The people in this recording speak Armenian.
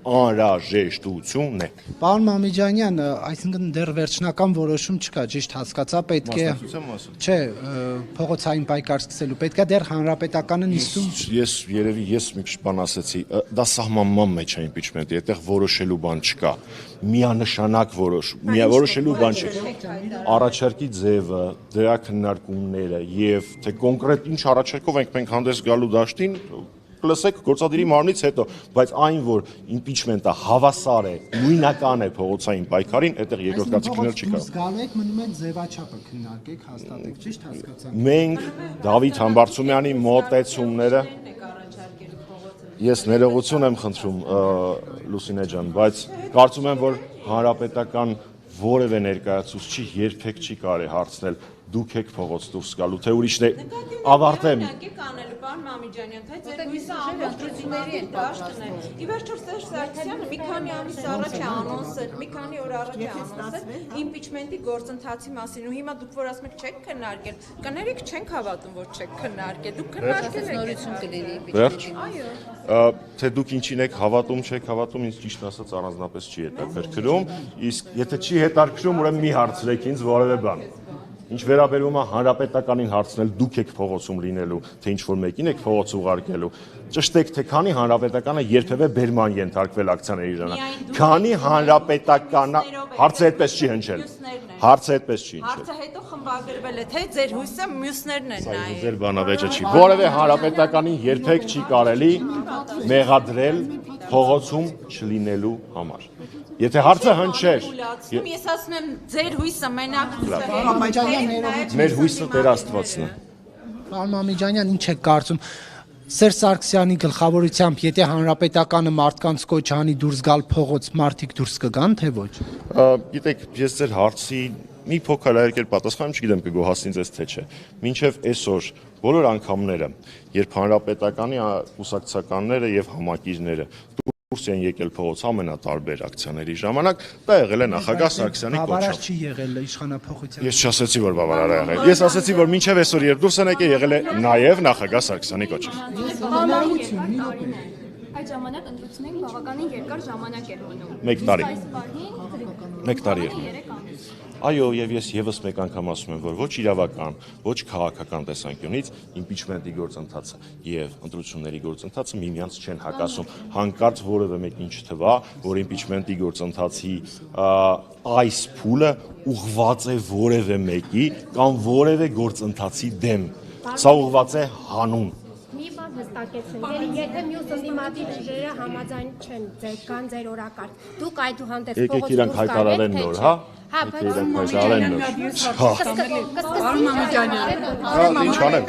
անհրաժեշտություն է։ Պարոն Մամիջանյան, այսինքն դեռ վերջնական որոշում չկա, ճիշտ հասկացա, պետք է չէ, փողոցային պայքար սկսելու, պետք է դեռ հանրապետականը նիստում։ Ես երևի մի քիչ բան ասեցի, դա սահմանման մեջ է impeachment-ը, այդտեղ որոշելու բան չկա։ Միանշանակ որոշելու բան չի։ Առաջարկի ձևը, դրա քննարկումները եւ թե կոնկրետ ինչ առաջարկով ենք հանդես գալու դաշտին լսեք գործադիրի մարմնից հետո, բայց այն, որ impeachment-ը հավասար է, նույնական է փողոցային պայքարին, այդտեղ երկրորդ կացի քննել չի կարող։ Զգալեք մնում են ձևաչափը քննարկեք, հաստատեք, ճիշտ հասկացա։ Մենք Դավիթ Համբարձումյանի մոտեցումները Ես ներողություն եմ խնդրում Լուսինե ջան, բայց կարծում եմ, որ հանրապետական որևէ ներկայացուցիչ երբեք չի կարելի հարցնել դուք եք փողոց դուրս գալու, թե ուրիշն է ավարտեմ։ Պարոն Մամիջանյան, թե ձեր հույսը ամբողջությունների դաշտն է։ Ի վերջո Սերժ Սարգսյանը մի քանի ամիս առաջ է անոնսել, մի քանի օր առաջ է անոնսել impeachment-ի գործընթացի մասին ու հիմա դուք որ ասում եք չեք քննարկել, կներեք չենք հավատում, որ չեք քննարկել, դուք քննարկել եք նորություն կլինի impeachment-ին։ Այո։ Թե դուք ինչին եք հավատում, չեք հավատում, ինձ ճիշտ ասած առանձնապես չի հետաքրքրում, իսկ եթե չի հետաքրքրում, ուրեմն մի հարցրեք ինձ որևէ բան։ Ինչ վերաբերում է հանրապետականին հարցնել դուք եք փողոցում լինելու, թե ինչ որ մեկին եք փողոց ուղարկելու, ճշտեք թե քանի հանրապետականը երբևէ բերման ենթարկվել ակցիաների ժամանակ։ Քանի հանրապետականը հարցը այդպես չի հնչել։ Հարցը այդպես չի հնչել։ Հարցը հետո խմբագրվել է, թե ձեր հույսը մյուսներն են նայել։ Ձեր բանավեճը չի։ Որևէ հանրապետականին երբեք չի կարելի մեղադրել փողոցում չլինելու համար։ Եթե հարցը հնչեր, ես ասում եմ ձեր հույսը մենակ մեր հույսը Տեր Աստվածն է։ Պարոն Մամիջանյան, ինչ եք կարծում Սերժ Սարգսյանի գլխավորությամբ, եթե հանրապետականը մարդկանց կոչ անի դուրս գալ փողոց, մարդիկ դուրս կգան, թե ոչ։ Գիտեք, ես ձեր հարցի մի փոքր այլ կերպ պատասխանում չգիտեմ կգոհացնի ձեզ թե չէ։ Մինչև այսօր բոլոր անգամները, երբ հանրապետականի կուսակցականները եւ համակիրները դուրս են եկել փողոց ամենատարբեր ակցիաների ժամանակ, դա եղել է նախագահ Սարգսյանի կոչով։ Բավարար չի եղել իշխանափոխության։ Ես չասեցի, որ բավարար է եղել։ Ես ասեցի, որ մինչև այսօր երբ դուրս են եկել, եղել է նաև նախագահ Սարգսյանի կոչով։ Այդ ժամանակ ընտրություններին բավականին երկար ժամանակ էր մնում։ 1 տարի։ Այս պահին 1 տարի էր։ 3 ամիս։ Այո, եւ ես եւս մեկ անգամ ասում եմ, որ ոչ իրավական, ոչ քաղաքական տեսանկյունից impeachment-ի գործընթացը եւ ընտրությունների գործընթացը միմյանց չեն հակասում։ Հանկարծ որևէ մեկին չթվա, որ impeachment-ի գործընթացի այս փուլը ուղղված է որևէ մեկի կամ որևէ գործընթացի դեմ։ Սա ուղղված է հանուն։ Մի բան հստակեցնենք, եթե մյուս ընդդիմադիր ուժերը համաձայն չեն կան ձեր օրակարգ, դուք այդուհանդերձ Եկեք իրանք հայտարարեն նոր, հա։ Հա, Իրանք հայտարարեն նոր։ կսկսենք։ Ինչ անեմ։